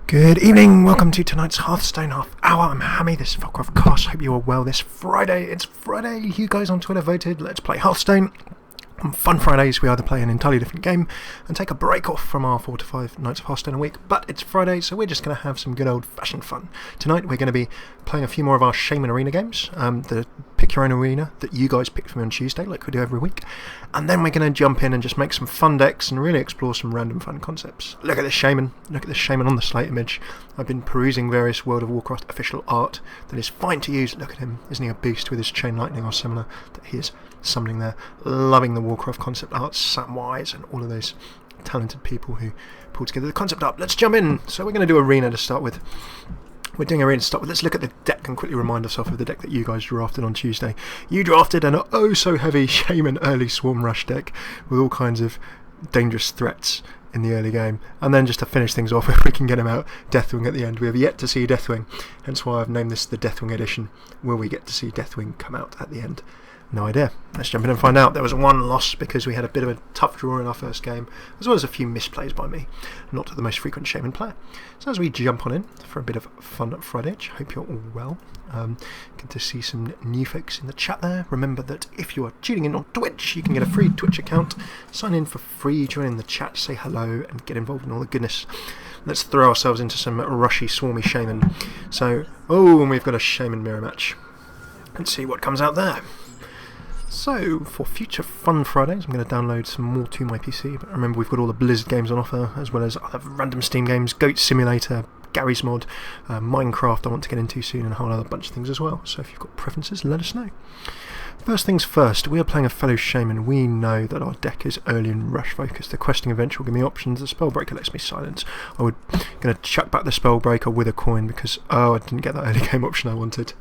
Good evening, welcome to tonight's Hearthstone half hour. I'm Hammy, this is FailCraft Casts. Hope you are well this Friday. It's Friday, you guys on Twitter voted, let's play Hearthstone. On Fun Fridays we either play an entirely different game and take a break off from our 4 to 5 nights of Hearthstone a week, but it's Friday so we're just going to have some good old fashioned fun. Tonight we're going to be playing a few more of our Shaman Arena games, the pick your own arena that you guys pick for me on Tuesday like we do every week, and then we're going to jump in and just make some fun decks and really explore some random fun concepts. Look at this Shaman on the slate image. I've been perusing various World of Warcraft official art that is fine to use. Look at him, isn't he a beast with his chain lightning or similar that he is summoning there. Loving the Warcraft concept art, Samwise and all of those talented people who pull together the concept art. Let's jump in. So we're going to do arena to start with. Let's look at the deck and quickly remind ourselves of the deck that you guys drafted on Tuesday. You drafted an oh so heavy Shaman early Swarm Rush deck with all kinds of dangerous threats in the early game, and then just to finish things off, if we can get him out, Deathwing at the end. We have yet to see Deathwing, hence why I've named this the Deathwing edition. Will we get to see Deathwing come out at the end? No idea. Let's jump in and find out. There was one loss because we had a bit of a tough draw in our first game, as well as a few misplays by me. Not the most frequent Shaman player. So as we jump on in for a bit of fun Friday, hope you're all well. Good to see some new folks in the chat there. Remember that if you are tuning in on Twitch, you can get a free Twitch account. Sign in for free, join in the chat, say hello, and get involved in all the goodness. Let's throw ourselves into some rushy, swarmy Shaman. So, and we've got a Shaman mirror match. Let's see what comes out there. So, for future fun Fridays, I'm going to download some more to my PC. But remember, we've got all the Blizzard games on offer, as well as other random Steam games, Goat Simulator, Gary's Mod, Minecraft I want to get into soon, and a whole other bunch of things as well. So if you've got preferences, let us know. First things first, we are playing a fellow Shaman. We know that our deck is early and rush focused. The Questing Event will give me options. The Spellbreaker lets me silence. I'm going to chuck back the Spellbreaker with a coin because, I didn't get that early game option I wanted.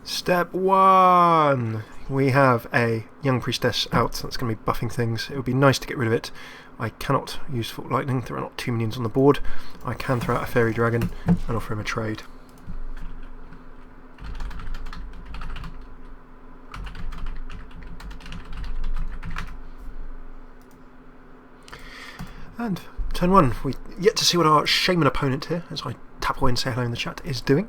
Step 1! We have a Young Priestess out, so that's going to be buffing things. It would be nice to get rid of it. I cannot use Fault Lightning, there are not 2 minions on the board. I can throw out a Fairy Dragon and offer him a trade. And turn 1, we yet to see what our Shaman opponent here, as I tap away and say hello in the chat, is doing.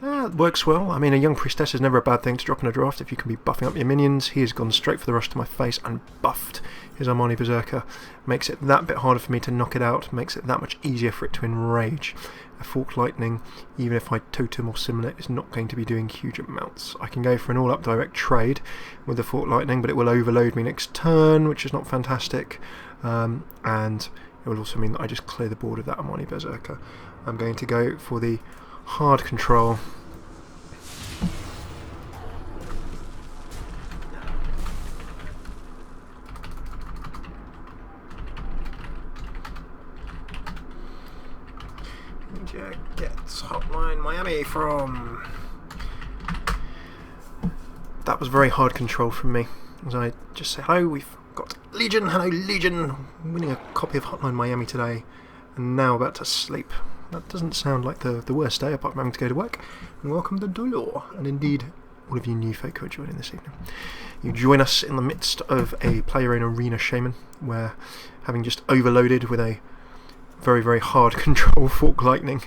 It works well. I mean, a Young Priestess is never a bad thing to drop in a draft if you can be buffing up your minions. He has gone straight for the rush to my face and buffed his Armani Berserker. Makes it that bit harder for me to knock it out, makes it that much easier for it to enrage. A Forked Lightning, even if I totem or similar, is not going to be doing huge amounts. I can go for an all-up direct trade with the Forked Lightning, but it will overload me next turn, which is not fantastic. And it will also mean that I just clear the board of that Armani Berserker. I'm going to go for the hard control. Gets Hotline Miami from. That was very hard control from me. As I just say hello, we've got Legion. Hello, Legion. Winning a copy of Hotline Miami today, and now about to sleep. That doesn't sound like the worst day, apart from having to go to work. And welcome to Dolor, and indeed all of you new folk who are joining this evening. You join us in the midst of a player in Arena Shaman, where having just overloaded with a very, very hard control Fork Lightning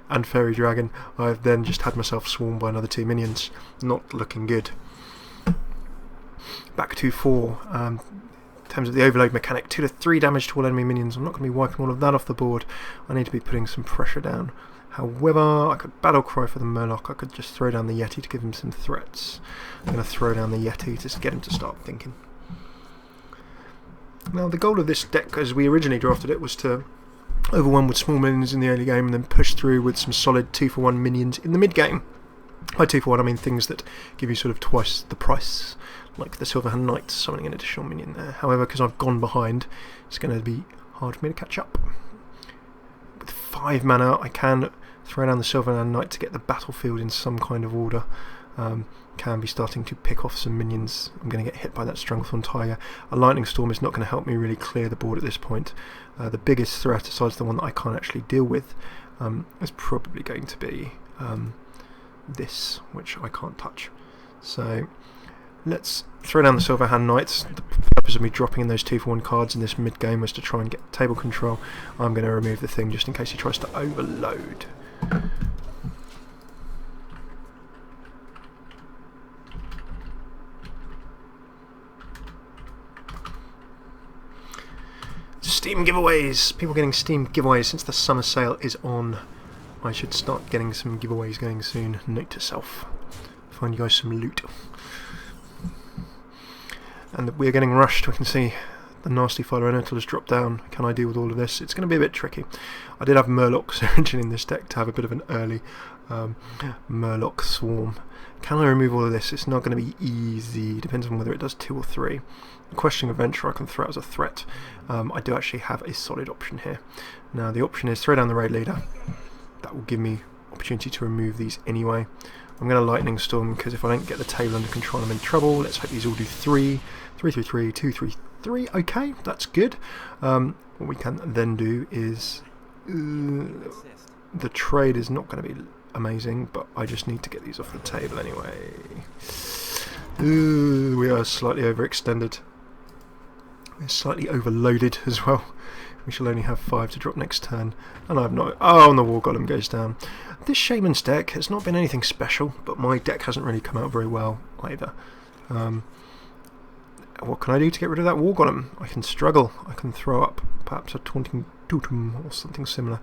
and Fairy Dragon, I've then just had myself swarmed by another 2 minions. Not looking good. Back to 4. In terms of the overload mechanic, 2 to 3 damage to all enemy minions. I'm not going to be wiping all of that off the board. I need to be putting some pressure down. However, I could battle cry for the Murloc. I could just throw down the Yeti to give him some threats. I'm going to throw down the Yeti to get him to start thinking. Now, the goal of this deck, as we originally drafted it, was to overwhelm with small minions in the early game and then push through with some solid 2-for-1 minions in the mid game. By 2-for-1 I mean things that give you sort of twice the price, like the Silverhand Knight summoning an additional minion there. However, because I've gone behind, it's going to be hard for me to catch up. With 5 mana I can throw down the Silverhand Knight to get the battlefield in some kind of order. Can be starting to pick off some minions. I'm going to get hit by that Stranglethorn Tiger. A Lightning Storm is not going to help me really clear the board at this point. The biggest threat, besides the one that I can't actually deal with, is probably going to be this, which I can't touch. So Let's throw down the Silverhand Knights. The purpose of me dropping in those 2-for-1 cards in this mid-game was to try and get table control. I'm going to remove the thing just in case he tries to overload. Steam giveaways! People getting Steam giveaways since the summer sale is on. I should start getting some giveaways going soon. Note to self. Find you guys some loot. And we're getting rushed. We can see the nasty fire elemental has dropped down. Can I deal with all of this? It's going to be a bit tricky. I did have Murlocs originally in this deck to have a bit of an early Murloc swarm. Can I remove all of this? It's not going to be easy. Depends on whether it does 2 or 3. The Questing Adventure I can throw as a threat. I do actually have a solid option here. Now the option is throw down the raid leader. That will give me opportunity to remove these anyway. I'm going to Lightning Storm because if I don't get the table under control I'm in trouble. Let's hope these all do 3. 3, 3, 3, 2, 3, 3. Okay, that's good. What we can then do is... the trade is not going to be amazing, but I just need to get these off the table anyway. We are slightly overextended. We're slightly overloaded as well. We shall only have 5 to drop next turn. And I've not... Oh, and the War Golem goes down. This Shaman's deck has not been anything special, but my deck hasn't really come out very well either. What can I do to get rid of that War Golem? I can struggle. I can throw up perhaps a Taunting Totem or something similar.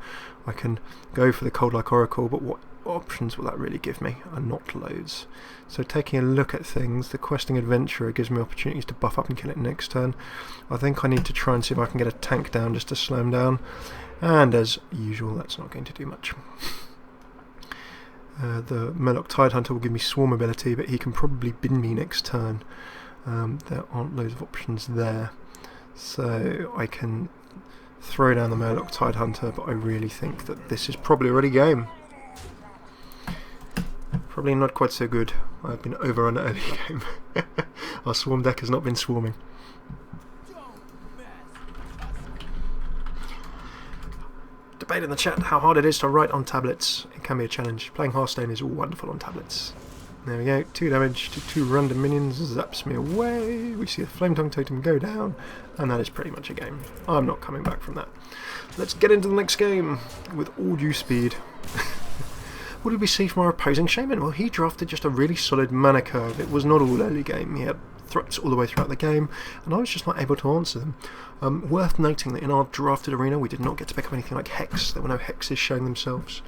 I can go for the Cold Like Oracle, but what options will that really give me? Not loads. So taking a look at things, the Questing Adventurer gives me opportunities to buff up and kill it next turn. I think I need to try and see if I can get a tank down just to slow him down. And as usual, that's not going to do much. The Murloc Tidehunter will give me Swarm ability, but he can probably bin me next turn. There aren't loads of options there. So I can throw down the Murloc Tidehunter, but I really think that this is probably already game. Probably not quite so good. I've been overrun early game. Our swarm deck has not been swarming. Debate in the chat how hard it is to write on tablets. It can be a challenge. Playing Hearthstone is wonderful on tablets. There we go. 2 damage to 2 random minions. Zaps me away. We see a Flame Tongue Totem go down. And that is pretty much a game. I'm not coming back from that. Let's get into the next game with all due speed. What did we see from our opposing Shaman? Well, he drafted just a really solid mana curve. It was not all early game. He had threats all the way throughout the game, and I was just not able to answer them. Worth noting that in our drafted arena, we did not get to pick up anything like Hex. There were no Hexes showing themselves.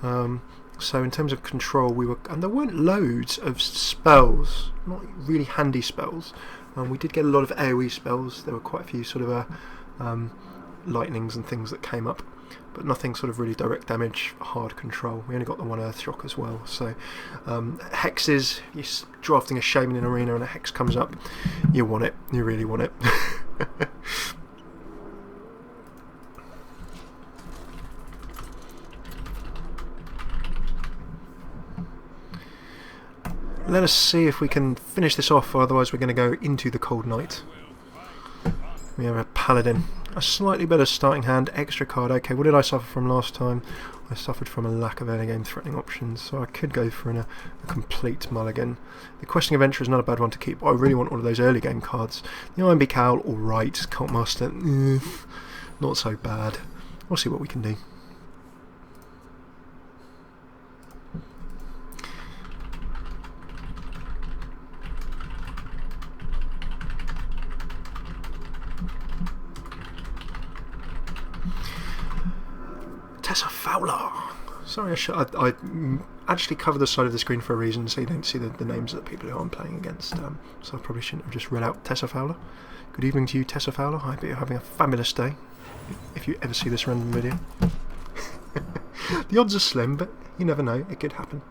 So in terms of control, and there weren't loads of spells, not really handy spells. We did get a lot of AoE spells. There were quite a few sort of lightnings and things that came up, but nothing sort of really direct damage, hard control. We only got the 1 Earth Shock as well. So hexes, you're drafting a Shaman in arena and a hex comes up, you want it, you really want it. Let us see if we can finish this off, otherwise we're going to go into the Cold Night. We have a Paladin. A slightly better starting hand, extra card. Okay, what did I suffer from last time? I suffered from a lack of early game threatening options, so I could go for a complete mulligan. The Questing Adventure is not a bad one to keep. I really want all of those early game cards. The Ironbeak Owl, alright. Cult Master, not so bad. We'll see what we can do. Sorry, I actually cover the side of the screen for a reason, so you don't see the names of the people who I'm playing against. So I probably shouldn't have just read out Tessa Fowler. Good evening to you, Tessa Fowler. I hope you're having a fabulous day, if you ever see this random video. The odds are slim, but you never know, it could happen.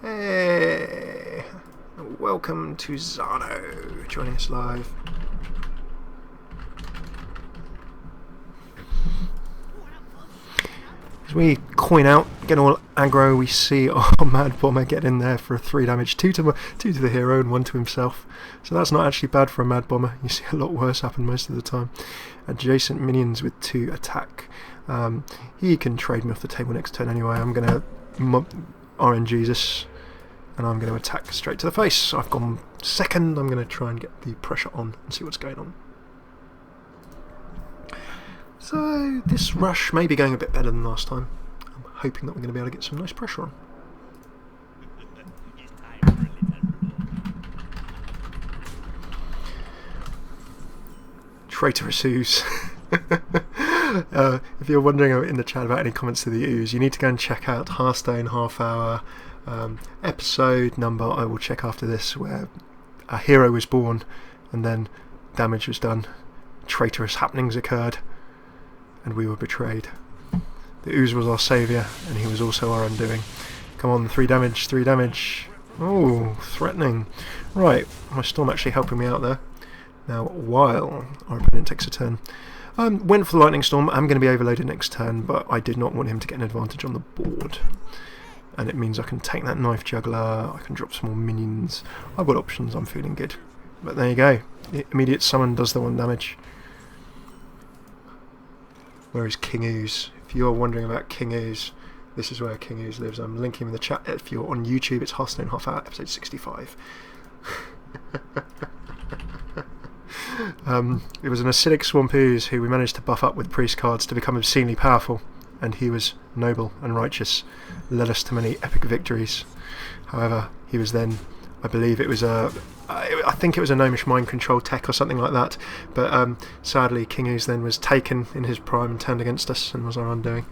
Hey! Welcome to Zano, joining us live. As we coin out, get all aggro, we see our Mad Bomber get in there for a 3 damage, 2 to the hero and 1 to himself. So that's not actually bad for a Mad Bomber. You see a lot worse happen most of the time. Adjacent minions with 2 attack. He can trade me off the table next turn anyway. I'm going to RNG this and I'm going to attack straight to the face. I've gone second. I'm going to try and get the pressure on and see what's going on. So this rush may be going a bit better than last time. I'm hoping that we're going to be able to get some nice pressure on. Traitorous Ooze. If you're wondering in the chat about any comments to the Ooze, you need to go and check out Hearthstone half-hour episode number I will check after this, where a hero was born and then damage was done, traitorous happenings occurred, and we were betrayed. The Ooze was our saviour, and he was also our undoing. Come on, 3 damage, 3 damage. Oh, threatening. Right, my Storm actually helping me out there. Now, while our opponent takes a turn, went for the Lightning Storm. I'm going to be overloaded next turn, but I did not want him to get an advantage on the board. And it means I can take that Knife Juggler, I can drop some more minions. I've got options, I'm feeling good. But there you go. The immediate summon does the 1 damage. Where is King Ooze? If you're wondering about King Ooze, this is where King Ooze lives. I'm linking him in the chat. If you're on YouTube, it's Hearthstone Half Hour, episode 65. It was an acidic Swamp Ooze who we managed to buff up with priest cards to become obscenely powerful, and he was noble and righteous, led us to many epic victories. However, he was then, I believe it was I think it was a gnomish mind control tech or something like that, but sadly King Ooze then was taken in his prime and turned against us and was our undoing.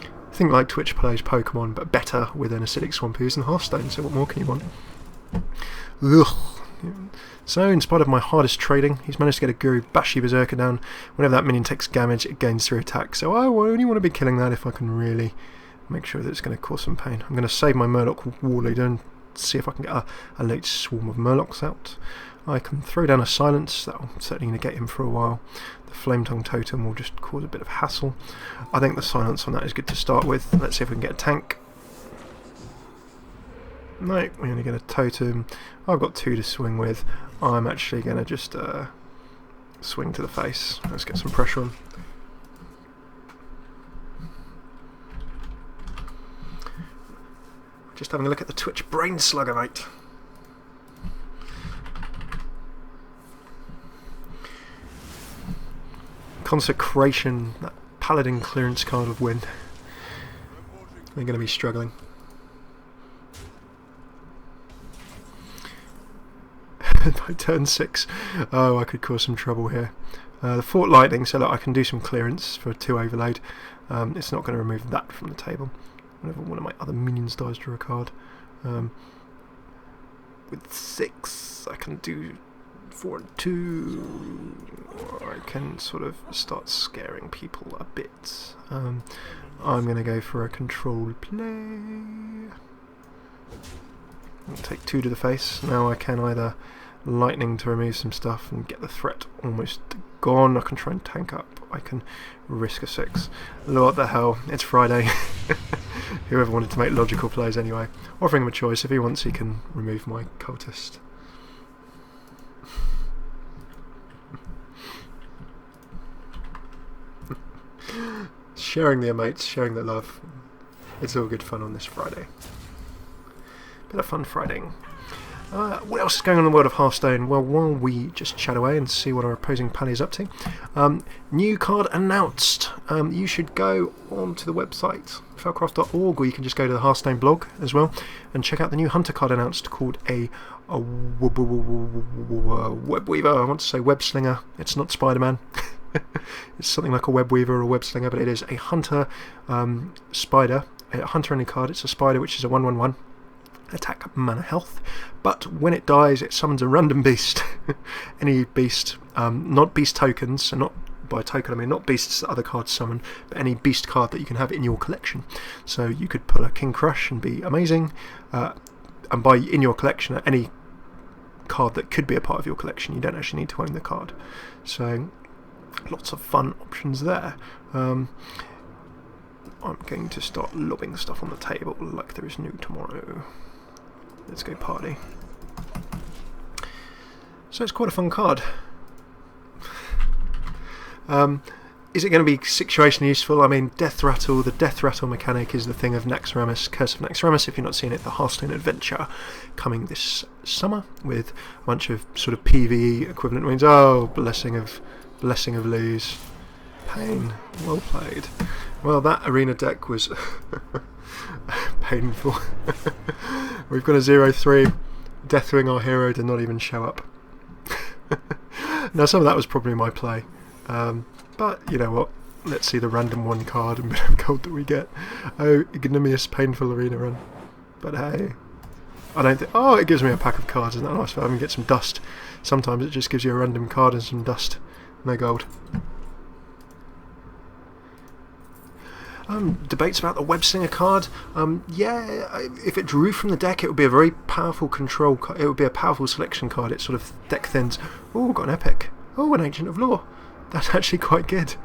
I think like Twitch plays Pokemon, but better with an acidic Swamp Ooze than Hearthstone, so what more can you want? Ugh. So, in spite of my hardest trading, he's managed to get a Guru Bashi Berserker down. Whenever that minion takes damage, it gains through attack. So I only want to be killing that if I can really make sure that it's going to cause some pain. I'm going to save my Murloc War Leader and see if I can get a late swarm of Murlocs out. I can throw down a Silence. That will certainly negate him for a while. The Flame Tongue Totem will just cause a bit of hassle. I think the Silence on that is good to start with. Let's see if we can get a tank. No, we only get a Totem. I've got 2 to swing with. I'm actually going to just swing to the face. Let's get some pressure on. Just having a look at the Twitch Brain Slugger, mate. Consecration, that Paladin clearance card of Wind. We're going to be struggling. By turn 6, oh, I could cause some trouble here. The Fort Lightning, so that I can do some clearance for a 2 overload. It's not going to remove that from the table. Whenever one of my other minions dies, draw a card. With 6, I can do 4 and 2. Or I can sort of start scaring people a bit. I'm going to go for a controlled play. I'll take 2 to the face. Now I can either Lightning to remove some stuff and get the threat almost gone. I can try and tank up. I can risk a 6. What the hell, it's Friday. Whoever wanted to make logical plays anyway. Offering him a choice. If he wants, he can remove my cultist. Sharing the mates, sharing the love. It's all good fun on this Friday. Bit of fun Fridaying. What else is going on in the world of Hearthstone? Well, while we just chat away and see what our opposing pally is up to, new card announced. You should go onto the website, FailCraft.org, or you can just go to the Hearthstone blog as well and check out the new Hunter card announced called a Web Weaver. I want to say Web Slinger. It's not Spider-Man. It's something like a Web Weaver or a Web Slinger, but it is a Hunter Spider. A Hunter only card. It's a Spider, which is a 1/1/1. Attack, mana, health, but when it dies it summons a random beast. Any beast, not beast tokens, so not by token I mean not beasts that other cards summon, but any beast card that you can have in your collection. So you could pull a King Crush and be amazing, and by in your collection any card that could be a part of your collection. You don't actually need to own the card, so lots of fun options there. I'm going to start lobbing stuff on the table like there is no tomorrow. Let's go party. So it's quite a fun card. Is it going to be situationally useful? I mean, Death Rattle, the Death Rattle mechanic is the thing of Naxxramas, Curse of Naxxramas. If you've not seen it, the Hearthstone adventure coming this summer with a bunch of sort of PvE equivalent wins. Oh, blessing of lose. Pain. Well played. Well, that arena deck was painful. We've got a 0-3. Deathwing, our hero, did not even show up. Now, some of that was probably my play. But, you know what, let's see the random 1 card and bit of gold that we get. Oh, ignominious, painful arena run. But hey, I don't think... Oh, it gives me a pack of cards, isn't that nice? I can get some dust. Sometimes it just gives you a random card and some dust. No gold. Debates about the Web Slinger card. Yeah, if it drew from the deck, it would be a very powerful control card. It would be a powerful selection card. It sort of deck thins. Oh, got an epic. Oh, an Ancient of Law. That's actually quite good.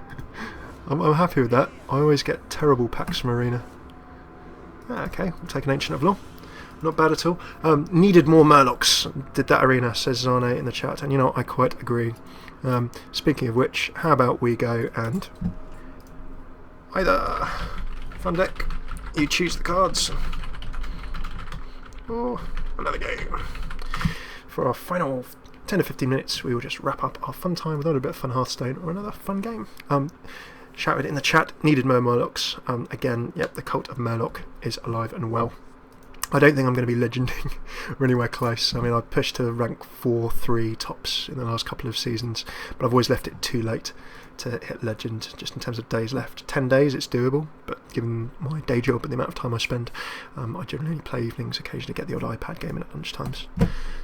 I'm happy with that. I always get terrible packs from Arena. Okay, we'll take an Ancient of Law. Not bad at all. Needed more Murlocs. Did that Arena, says Zane in the chat. And you know what, I quite agree. Speaking of which, how about we go and... Either fun deck, you choose the cards, or another game. For our final 10 to 15 minutes, we will just wrap up our fun time with a bit of fun Hearthstone or another fun game. Shouted in the chat, needed more Murlocs. Again, yep, the cult of Murloc is alive and well. I don't think I'm going to be legending or anywhere close. I mean, I've pushed to rank 4-3 tops in the last couple of seasons, but I've always left it too late to hit legend, just in terms of days left. 10 days, it's doable, but given my day job and the amount of time I spend, I generally only play evenings, occasionally get the odd iPad game in at lunchtimes.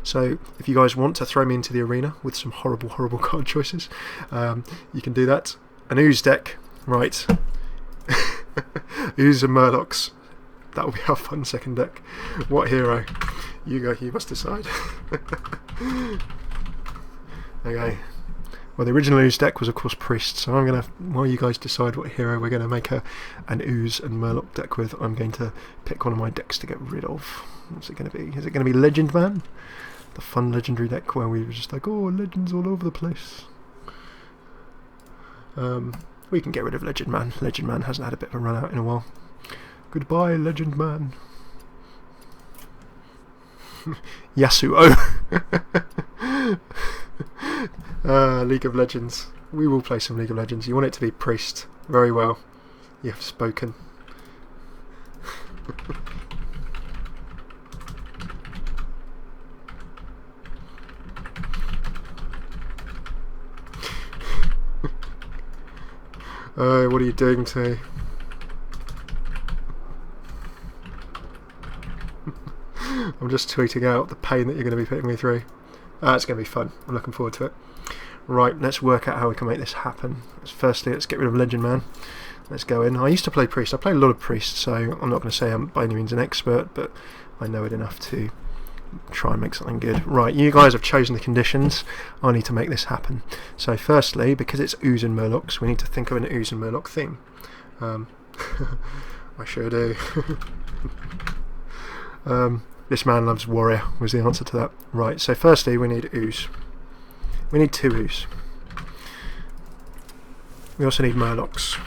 So if you guys want to throw me into the arena with some horrible card choices, you can do that. An Ooze deck, right. Ooze and Murlocs. That will be our fun second deck. What hero? You must decide. Okay. Well, the original Ooze deck was, of course, Priest, so I'm going to, while you guys decide what hero we're going to make an Ooze and Murloc deck with, I'm going to pick one of my decks to get rid of. What's it going to be? Is it going to be Legend Man? The fun legendary deck where we were just like, oh, legends all over the place. We can get rid of Legend Man. Legend Man hasn't had a bit of a run out in a while. Goodbye, Legend Man. Yasuo. League of Legends. We will play some League of Legends. You want it to be Priest. Very well. You have spoken. What are you doing to me? I'm just tweeting out the pain that you're going to be putting me through. It's going to be fun. I'm looking forward to it. Right, let's work out how we can make this happen. Firstly, let's get rid of Legend Man. Let's go in. I used to play Priest. I played a lot of Priest, so I'm not going to say I'm by any means an expert, but I know it enough to try and make something good. Right, you guys have chosen the conditions. I need to make this happen. So firstly, because it's Ooze and Murlocs, we need to think of an Ooze and Murloc theme. I sure do. This man loves warrior was the answer to that. Right, so firstly we need Ooze. We need 2 Ooze. We also need Murlocs.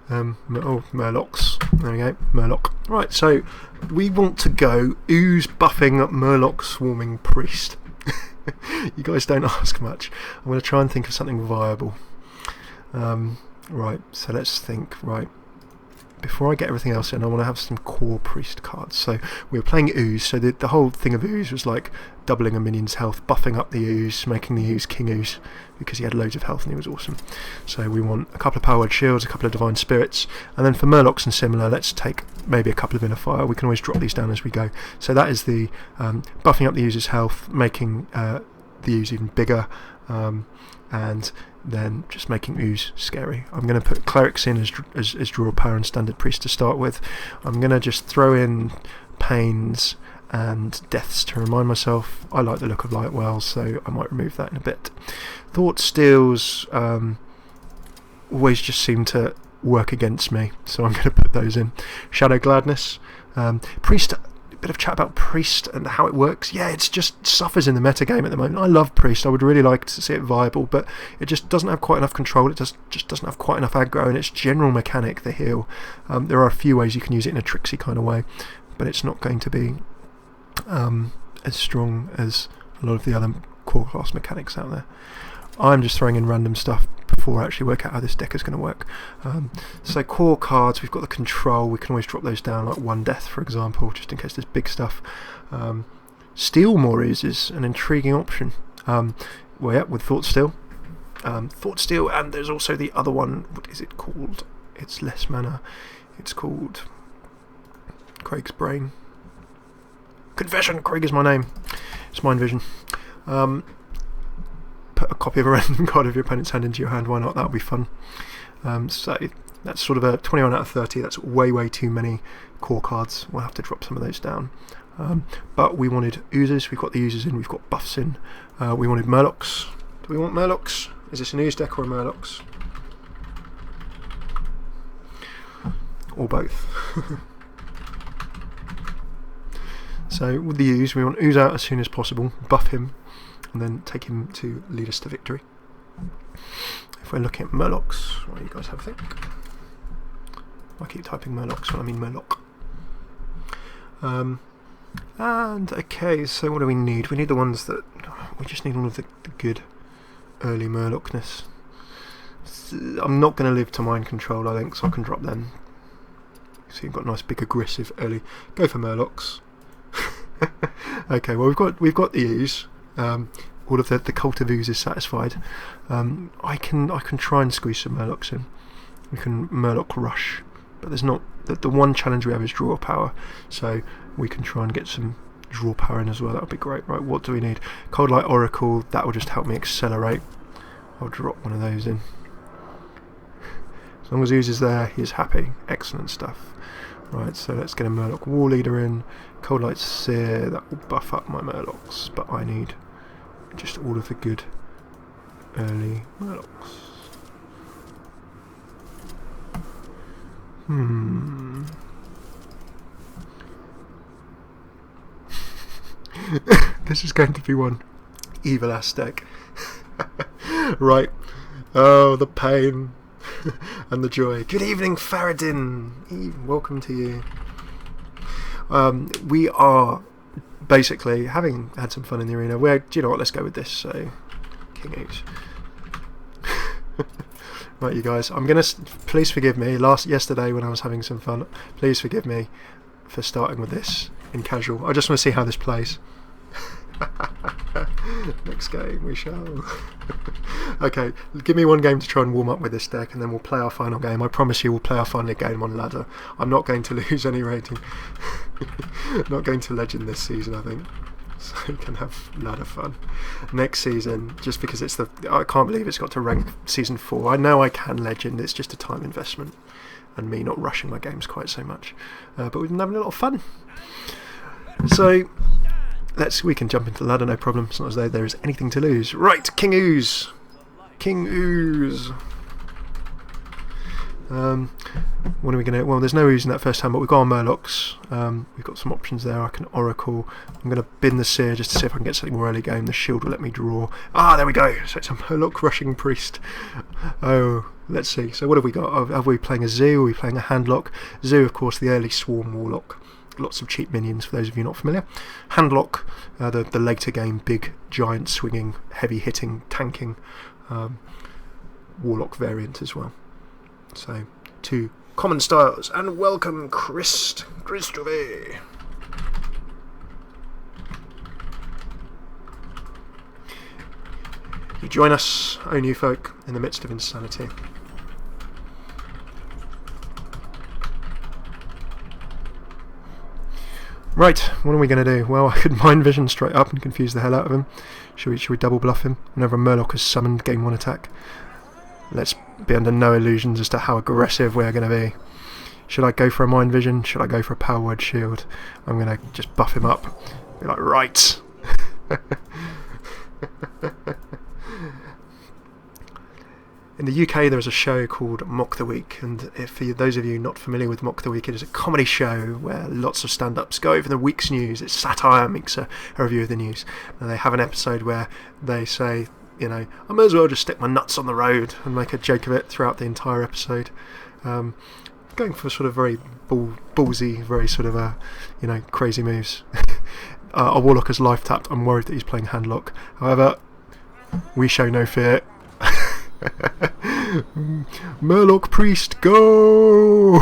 Murlocs. There we go, Murloc. Right, so we want to go Ooze buffing Murloc swarming Priest. You guys don't ask much. I'm going to try and think of something viable. Right, so let's think. Right. Before I get everything else in, I want to have some core Priest cards. So we were playing Ooze, so the whole thing of Ooze was like doubling a minion's health, buffing up the Ooze, making the Ooze King Ooze, because he had loads of health and he was awesome. So we want a couple of Power Word Shields, a couple of Divine Spirits, and then for Murlocs and similar, let's take maybe a couple of Inner Fire. We can always drop these down as we go. So that is the buffing up the Ooze's health, making the Ooze even bigger, and then just making Ooze scary. I'm going to put Clerics in as draw power and standard Priest to start with. I'm going to just throw in Pains and Deaths to remind myself. I like the look of Lightwell, so I might remove that in a bit. Thought Steals always just seem to work against me, so I'm going to put those in. Shadow Gladness. Priest, bit of chat about Priest and how it works. Yeah, it just suffers in the metagame at the moment. I love Priest. I would really like to see it viable, but it just doesn't have quite enough control. It just doesn't have quite enough aggro, and its general mechanic, the heal. There are a few ways you can use it in a tricksy kind of way, but it's not going to be as strong as a lot of the other core class mechanics out there. I'm just throwing in random stuff before I actually work out how this deck is going to work. So core cards, we've got the control. We can always drop those down, like 1 death, for example, just in case there's big stuff. Steal more is an intriguing option. Well, yeah, with Thought Steal. Thought Steal, and there's also the other one. What is it called? It's less mana. It's called Craig's Brain. Confession. Craig is my name. It's Mind Vision. Put a copy of a random card of your opponent's hand into your hand. Why not? That'll be fun. So that's sort of a 21 out of 30. That's way too many core cards. We'll have to drop some of those down. But we wanted Oozes. We've got the Oozes in. We've got buffs in. We wanted Murlocs. Do we want Murlocs? Is this an Ooze deck or a Murlocs? Or both. So with the Ooze, we want Ooze out as soon as possible. Buff him. And then take him to lead us to victory. If we're looking at Murlocs, what do you guys have a think? I keep typing Murlocs when I mean Murloc. And okay, so what do we need? We need the ones that we just need all of the good early Murlocness. I'm not going to live to mind control, I think, so I can drop them. So you've got a nice big aggressive early. Go for Murlocs. Okay, well we've got the Ooze. All of the cult of Ooze is satisfied. I can try and squeeze some Murlocs in. We can Murloc rush, but there's not the one challenge we have is draw power, so we can try and get some draw power in as well. That would be great. Right, what do we need? Cold Light Oracle. That will just help me accelerate. I'll drop one of those in. As long as Ooze is there, he is happy. Excellent stuff. Right, so let's get a Murloc War Leader in. Cold Light Seer, that will buff up my Murlocs, but I need just all of the good early Murlocs. This is going to be one evil ass deck. Right. Oh, the pain and the joy. Good evening, Faradin. Welcome to you. We are basically having had some fun in the arena. Do you know what? Let's go with this. So, King Ooze. Right, you guys. I'm gonna. Please forgive me. Yesterday when I was having some fun, please forgive me for starting with this in casual. I just want to see how this plays. Next game we shall. Okay, give me one game to try and warm up with this deck, and then we'll play our final game. I promise you, we'll play our final game on ladder. I'm not going to lose any rating. Not going to legend this season, I think. So we can have ladder fun next season. Just because I can't believe it's got to rank season 4. I know I can legend. It's just a time investment, and me not rushing my games quite so much. But we've been having a lot of fun. So. We can jump into the ladder, no problem, as long as there is anything to lose. Right, King Ooze. King Ooze. What are we going to... Well, there's no Ooze in that first hand, but we've got our Murlocs. We've got some options there. I can Oracle. I'm going to bin the Seer just to see if I can get something more early game. The Shield will let me draw. Ah, there we go. So it's a Murloc rushing Priest. Oh, let's see. So what have we got? Are we playing a Zoo? Are we playing a Handlock? Zoo, of course, the early Swarm Warlock. Lots of cheap minions for those of you not familiar. Handlock, the later game, big, giant, swinging, heavy hitting, tanking Warlock variant as well. So, 2 common styles. And welcome, Christophe. You join us, O new folk, in the midst of insanity. Right, what are we going to do? Well, I could Mind Vision straight up and confuse the hell out of him. Should we double bluff him? Whenever a Murloc is summoned, game 1 attack. Let's be under no illusions as to how aggressive we're going to be. Should I go for a Mind Vision? Should I go for a Power Word Shield? I'm going to just buff him up. Be like, right. In the UK there is a show called Mock the Week, and for those of you not familiar with Mock the Week, it is a comedy show where lots of stand-ups go over the week's news. It's satire, makes a review of the news. And they have an episode where they say, you know, I may as well just stick my nuts on the road, and make a joke of it throughout the entire episode. Going for sort of very ballsy, very sort of you know, crazy moves. Our Warlock is life tapped. I'm worried that he's playing handlock. However, we show no fear. Murloc priest, go!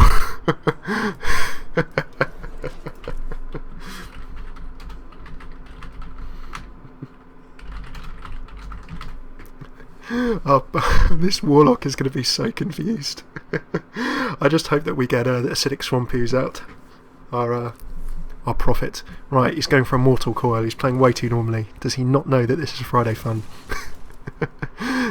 This Warlock is going to be so confused. I just hope that we get the acidic swamp ooze out. Our prophet. Right, he's going for a mortal coil. He's playing way too normally. Does he not know that this is Friday fun?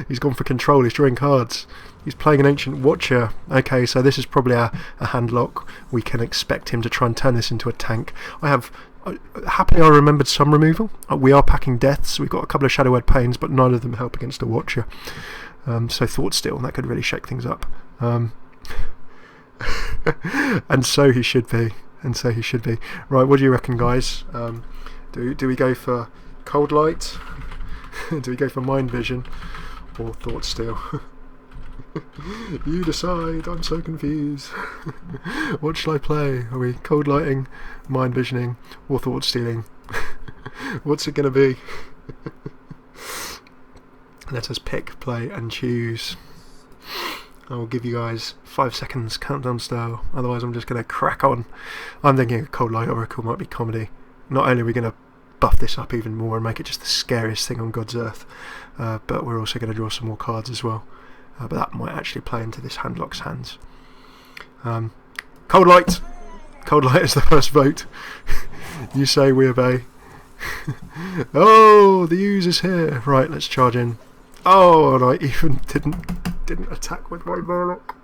He's gone for control. He's drawing cards. He's playing an Ancient Watcher. Okay, so this is probably a handlock. We can expect him to try and turn this into a tank. Happily I remembered some removal. We are packing deaths. We've got a couple of Shadow Word Pains, but none of them help against a Watcher. So Thought Steal, that could really shake things up. And so he should be. Right, what do you reckon, guys? Do we go for Cold Light? Do we go for Mind Vision? Or Thought Steal? You decide, I'm so confused. What shall I play? Are we Cold Lighting, Mind Visioning, or Thought Stealing? What's it going to be? Let us pick, play and choose. I will give you guys 5 seconds, countdown style, otherwise I'm just going to crack on. I'm thinking a Cold Light Oracle might be comedy. Not only are we going to buff this up even more and make it just the scariest thing on God's earth, but we're also going to draw some more cards as well. But that might actually play into this handlock's hands. Cold Light! Cold Light is the first vote. You say, we obey. Oh, the Ooze is here. Right, let's charge in. Oh, and I even didn't attack with my Murloc.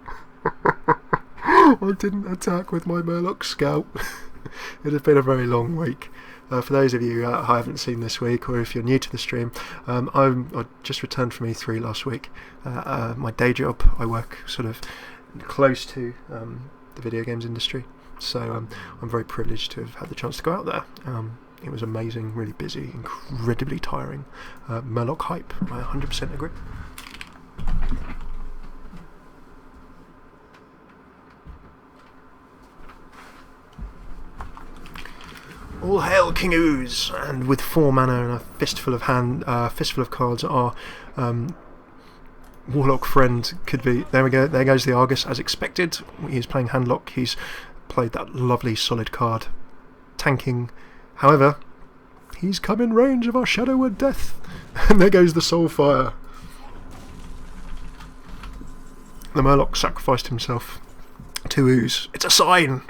I didn't attack with my Murloc Scout. It has been a very long week. For those of you who haven't seen this week, or if you're new to the stream, I just returned from E3 last week. My day job, I work sort of close to the video games industry, so I'm very privileged to have had the chance to go out there. It was amazing, really busy, incredibly tiring. Murloc hype, I 100% agree. All hail King Ooze! And with 4 mana and a fistful of cards, our Warlock friend could be. There we go. There goes the Argus as expected. He's playing handlock. He's played that lovely solid card, tanking. However, he's come in range of our Shadow Word Death, and there goes the Soulfire. The Murloc sacrificed himself to Ooze. It's a sign.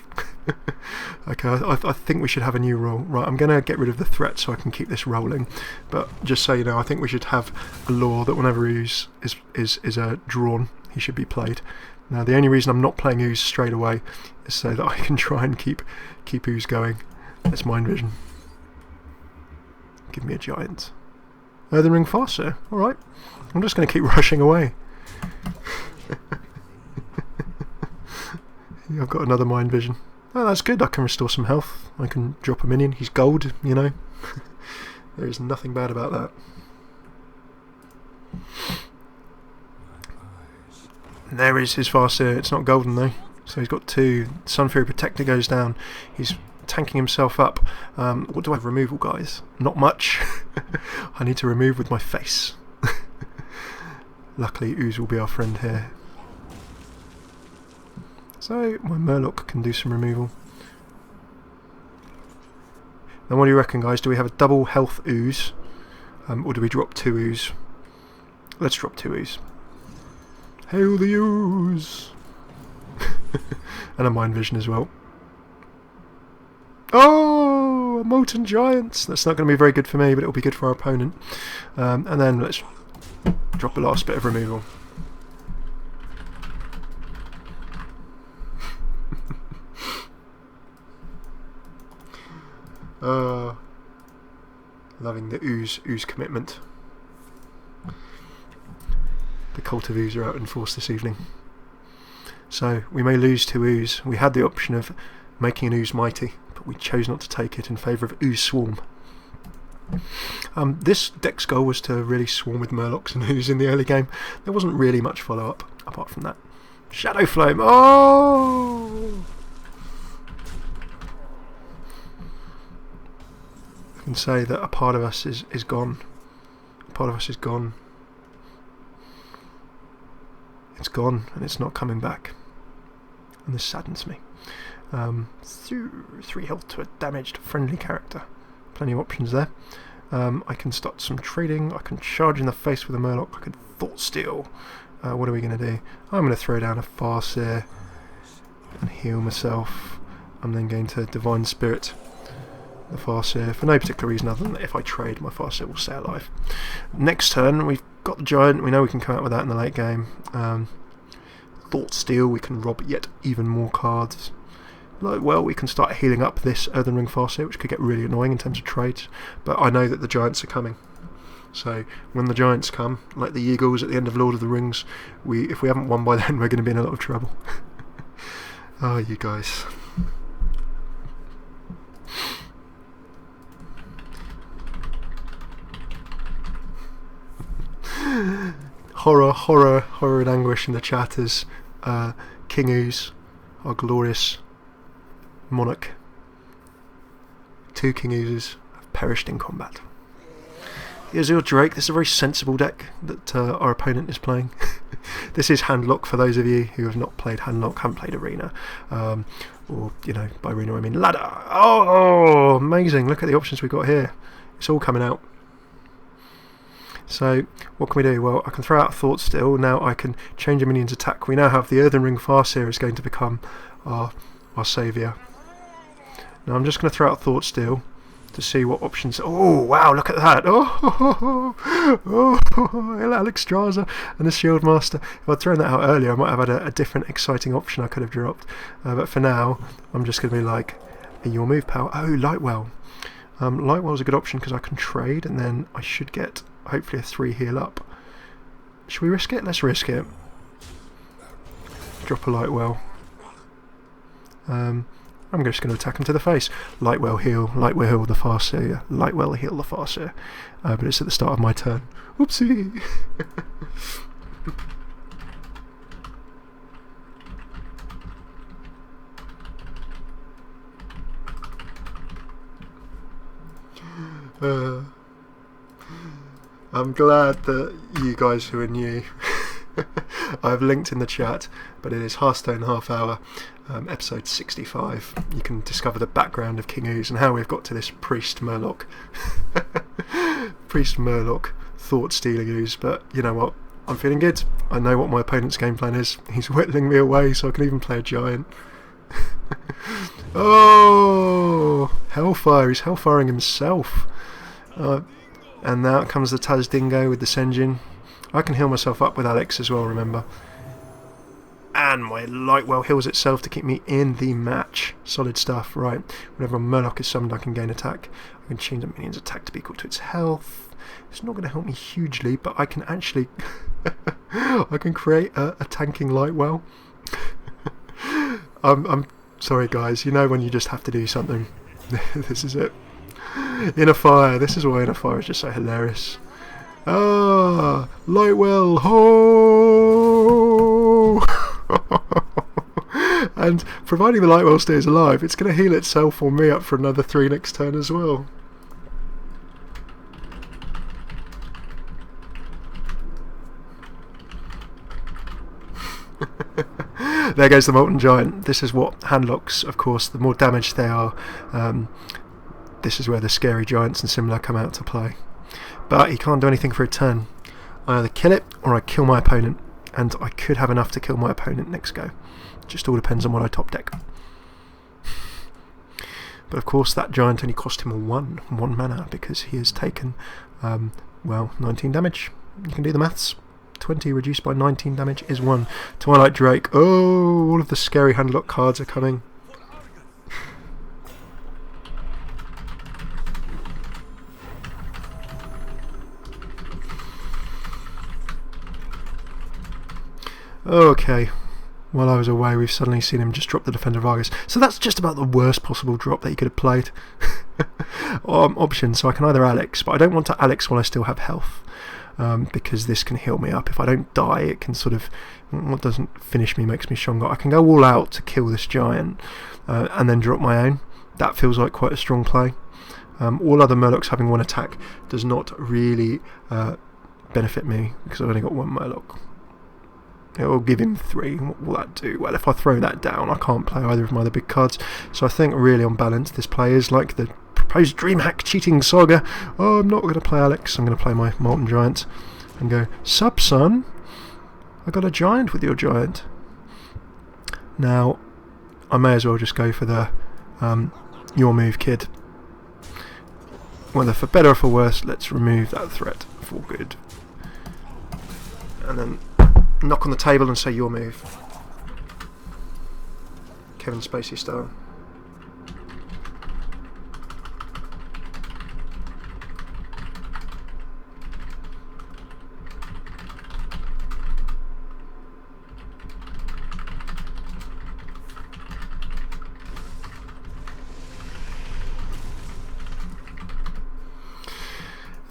Okay, I think we should have a new rule. Right, I'm going to get rid of the threat so I can keep this rolling. But just so you know, I think we should have a law that whenever Ooze is drawn, he should be played. Now, the only reason I'm not playing Ooze straight away is so that I can try and keep Ooze going. It's Mind Vision. Give me a giant. Earthen Ring Farseer. Alright. I'm just going to keep rushing away. Yeah, I've got another Mind Vision. Oh, that's good. I can restore some health. I can drop a minion. He's gold, you know. There is nothing bad about that. And there is his Farseer. It's not golden though. So he's got 2. Sunfury Protector goes down. He's tanking himself up. What do I have removal, guys? Not much. I need to remove with my face. Luckily, Ooze will be our friend here. So my Murloc can do some removal. Then what do you reckon, guys? Do we have a double health Ooze? Or do we drop 2 Ooze? Let's drop 2 Ooze. Hail the Ooze! And a Mind Vision as well. Oh! A Molten Giants! That's not going to be very good for me, but it'll be good for our opponent. And then let's drop the last bit of removal. Loving the Ooze commitment. the Cult of Ooze are out in force this evening. So we may lose to Ooze. We had the option of making an Ooze Mighty, but we chose not to take it in favour of Ooze Swarm. This deck's goal was to really swarm with Murlocs and Ooze in the early game. There wasn't really much follow-up apart from that. Shadow Flame! Oh! I can say that a part of us is gone. A part of us is gone. It's gone and it's not coming back. And this saddens me. 3 health to a damaged friendly character. Plenty of options there. I can start some trading. I can charge in the face with a Murloc. I can Thought Steal. What are we going to do? I'm going to throw down a Farseer and heal myself. I'm then going to Divine Spirit the Farseer for no particular reason other than that if I trade, my Farseer will stay alive. Next turn, we've got the Giant. We know we can come out with that in the late game. Thought Steal, we can rob yet even more cards. Like, well, we can start healing up this Earthen Ring Farseer, which could get really annoying in terms of trades. But I know that the Giants are coming. So when the Giants come, like the Eagles at the end of Lord of the Rings, if we haven't won by then, we're going to be in a lot of trouble. Oh, you guys. Horror and anguish in the chat as King Ooze, our glorious monarch. 2 King Oozes have perished in combat. Here's your Drake. This is a very sensible deck that our opponent is playing. This is Handlock for those of you who have not played Handlock, haven't played Arena. Or, you know, by Arena I mean Ladder. Oh, amazing. Look at the options we've got here. It's all coming out. So, what can we do? Well, I can throw out Thought Steal. Now I can change a minion's attack. We now have the Earthen Ring Farseer is going to become our saviour. Now I'm just going to throw out Thought Steal to see what options. Oh, wow, look at that. Oh, Alexstrasza and the Shield Master. If I'd thrown that out earlier, I might have had a different exciting option I could have dropped. But for now, I'm just going to be like, your move, pal. Oh, Lightwell. Lightwell's a good option because I can trade and then I should get hopefully a 3 heal up. Should we risk it? Let's risk it. Drop a Lightwell. I'm just going to attack him to the face. Lightwell heal the Farseer. Lightwell heal the Farseer. But it's at the start of my turn. Oopsie! I'm glad that you guys who are new, I've linked in the chat, but it is Hearthstone Half Hour, episode 65. You can discover the background of King Ooze and how we've got to this Priest Murloc. Priest Murloc, Thought Stealing Ooze, but you know what? I'm feeling good. I know what my opponent's game plan is. He's whittling me away so I can even play a Giant. Oh! Hellfire, he's hellfiring himself. And now comes the Taz Dingo with the Senjin. I can heal myself up with Alex as well, remember. And my Lightwell heals itself to keep me in the match. Solid stuff, right. Whenever a Murloc is summoned I can gain attack. I can change the minion's attack to be equal to its health. It's not going to help me hugely, but I can actually I can create a tanking Lightwell. I'm sorry guys, you know when you just have to do something. This is it. Inner Fire, this is why Inner Fire is just so hilarious. Ah, Lightwell, ho! And providing the Lightwell stays alive, it's going to heal itself or me up for another 3 next turn as well. There goes the Molten Giant. This is what handlocks, of course, the more damaged they are, this is where the scary giants and similar come out to play. But he can't do anything for a turn. I either kill it or I kill my opponent, and I could have enough to kill my opponent next go. Just all depends on what I top deck. But of course that giant only cost him one mana because he has taken, well, 19 damage. You can do the maths. 20 reduced by 19 damage is 1. Twilight Drake. Oh, all of the scary handlock cards are coming. Okay. While I was away, we've suddenly seen him just drop the Defender of Argus. So that's just about the worst possible drop that he could have played. Options, so I can either Alex, but I don't want to Alex while I still have health. Because this can heal me up. If I don't die, it can sort of... What doesn't finish me makes me stronger. I can go all out to kill this giant and then drop my own. That feels like quite a strong play. All other Murlocs having one attack does not really benefit me because I've only got one Murloc. It will give him 3. What will that do? Well, if I throw that down, I can't play either of my other big cards. So I think really on balance, this play is like the proposed DreamHack cheating saga. Oh, I'm not going to play Alex. I'm going to play my Molten Giant and go, sup, son? I got a giant with your giant. Now, I may as well just go for the your move, kid. Whether for better or for worse, let's remove that threat for good. And then knock on the table and say your move. Kevin Spacey style.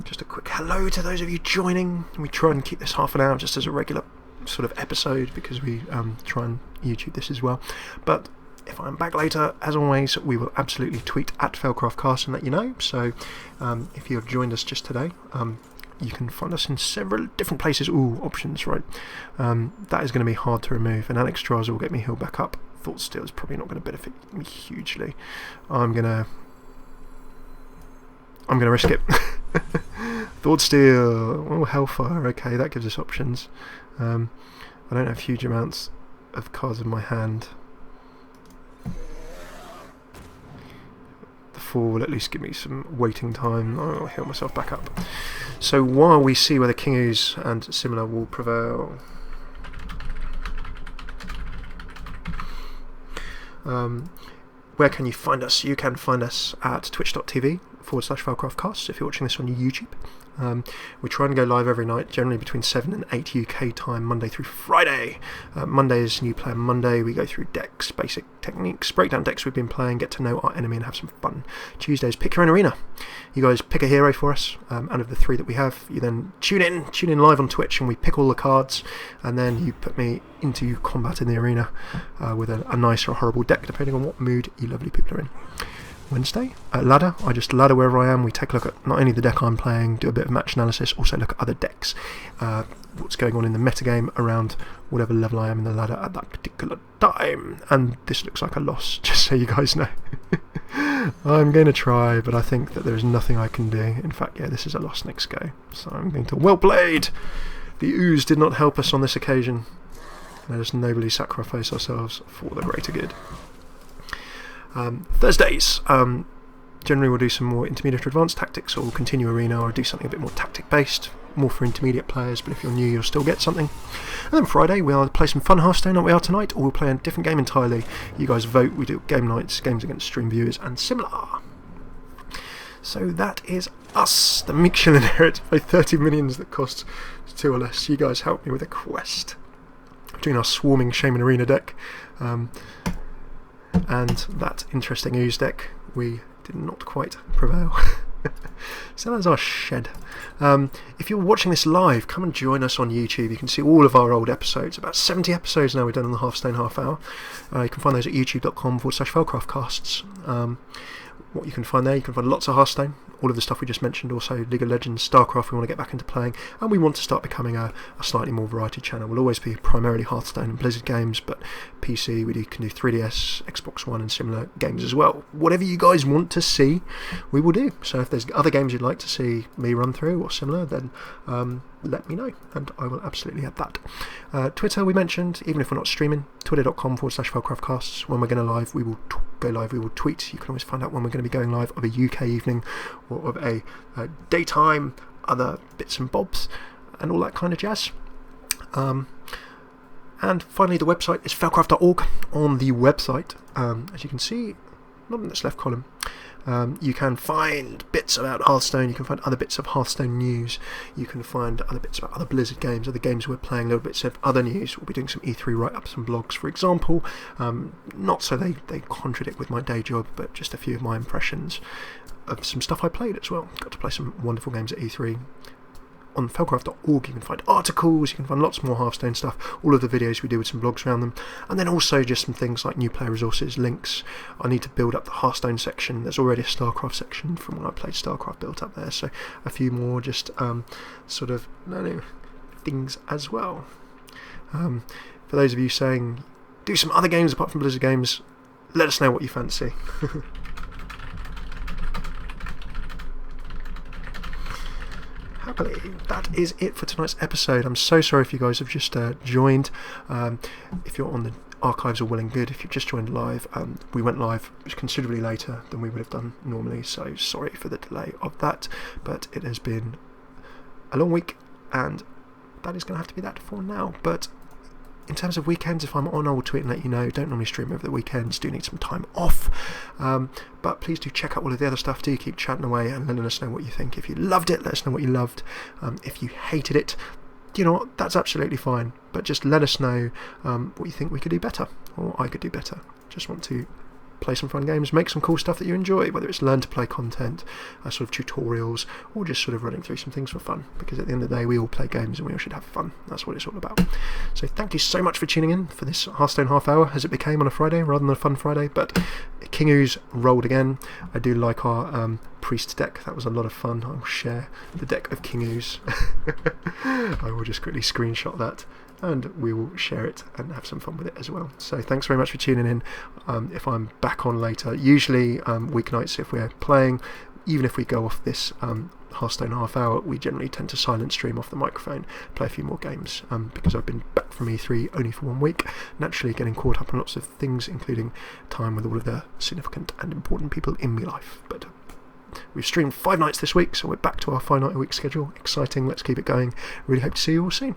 Just a quick hello to those of you joining. We try and keep this half an hour just as a regular sort of episode because we try and YouTube this as well. But if I'm back later, as always, we will absolutely tweet at FailCraft Casts and let you know. So if you have joined us just today, you can find us in several different places. Ooh, options, right? That is going to be hard to remove, and Alex Trials will get me healed back up. Thought Steal is probably not going to benefit me hugely. I'm gonna risk it. Thought Steal. Oh, Hellfire. Okay, that gives us options. I don't have huge amounts of cards in my hand. The 4 will at least give me some waiting time. I'll heal myself back up. So while we see whether King Ooze and similar will prevail, where can you find us? You can find us at twitch.tv/FailCraftCasts if you're watching this on YouTube. We try and go live every night, generally between 7 and 8 UK time, Monday through Friday. Monday is New Player Monday. We go through decks, basic techniques, break down decks we've been playing, get to know our enemy and have some fun. Tuesdays, pick your own arena. You guys pick a hero for us, out of the 3 that we have. You then tune in live on Twitch, and we pick all the cards, and then you put me into combat in the arena with a nice or horrible deck, depending on what mood you lovely people are in. Wednesday, ladder. I just ladder wherever I am. We take a look at not only the deck I'm playing, do a bit of match analysis, also look at other decks, what's going on in the metagame around whatever level I am in the ladder at that particular time. And this looks like a loss, just so you guys know. I'm going to try, but I think that there's nothing I can do. In fact, yeah, this is a loss next go. So I'm going to... Well played! The Ooze did not help us on this occasion. Let us nobly sacrifice ourselves for the greater good. Thursdays, generally we'll do some more intermediate or advanced tactics, or we'll continue arena, or do something a bit more tactic based, more for intermediate players, but if you're new you'll still get something. And then Friday we'll either play some fun Hearthstone like we are tonight, or we'll play a different game entirely. You guys vote, we do game nights, games against stream viewers and similar. So that is us. The meek shall inherit by 30 minions that cost 2 or less. You guys help me with a quest. We're doing our swarming Shaman Arena deck. And that interesting Ooze deck, we did not quite prevail. So that's our shed. If you're watching this live, come and join us on YouTube. You can see all of our old episodes. About 70 episodes now we've done on the Hearthstone Half Hour. You can find those at youtube.com/FailCraft Casts. What you can find there, you can find lots of Hearthstone, all of the stuff we just mentioned, also League of Legends, StarCraft we want to get back into playing, and we want to start becoming a slightly more variety channel. We'll always be primarily Hearthstone and Blizzard games, but PC, we can do 3DS, Xbox One and similar games as well. Whatever you guys want to see, we will do. So if there's other games you'd like to see me run through or similar, then let me know, and I will absolutely have that. Twitter we mentioned, even if we're not streaming, twitter.com/FailCraftCasts. When we're going to live, we will go live, we will tweet. You can always find out when we're going to be going live of a UK evening or of a daytime, other bits and bobs and all that kind of jazz. And finally, the website is failcraft.org. On the website, as you can see, not in this left column. You can find bits about Hearthstone, you can find other bits of Hearthstone news, you can find other bits about other Blizzard games, other games we're playing, little bits of other news. We'll be doing some E3 write-ups and blogs, for example, not so they contradict with my day job, but just a few of my impressions of some stuff I played as well. Got to play some wonderful games at E3. On FailCraft.org you can find articles, you can find lots more Hearthstone stuff, all of the videos we do with some blogs around them, and then also just some things like new player resources, links. I need to build up the Hearthstone section. There's already a StarCraft section from when I played StarCraft built up there, so a few more just sort of things as well. For those of you saying, do some other games apart from Blizzard games, let us know what you fancy. Happily, that is it for tonight's episode. I'm so sorry if you guys have just joined. If you're on the archives, all well and good. If you've just joined live, we went live considerably later than we would have done normally, so sorry for the delay of that, but it has been a long week and that is going to have to be that for now. But in terms of weekends, if I'm on, I will tweet and let you know. Don't normally stream over the weekends, do need some time off. But please do check out all of the other stuff. Do keep chatting away and letting us know what you think. If you loved it, let us know what you loved. If you hated it, you know what, that's absolutely fine. But just let us know what you think we could do better, or I could do better. Just want to play some fun games, make some cool stuff that you enjoy, whether it's learn to play content, sort of tutorials, or just sort of running through some things for fun, because at the end of the day we all play games and we all should have fun. That's what it's all about. So thank you so much for tuning in for this Hearthstone half hour, as it became on a Friday rather than a fun Friday. But King Ooze rolled again. I do like our priest deck. That was a lot of fun. I'll share the deck of King Ooze. I will just quickly screenshot that and we will share it and have some fun with it as well. So thanks very much for tuning in. If I'm back on later, usually weeknights if we're playing, even if we go off this Hearthstone half hour, we generally tend to silent stream off the microphone, play a few more games, because I've been back from E3 only for 1 week, naturally getting caught up on lots of things, including time with all of the significant and important people in my life. But we've streamed 5 nights this week, so we're back to our 5 night a week schedule. Exciting, let's keep it going. Really hope to see you all soon.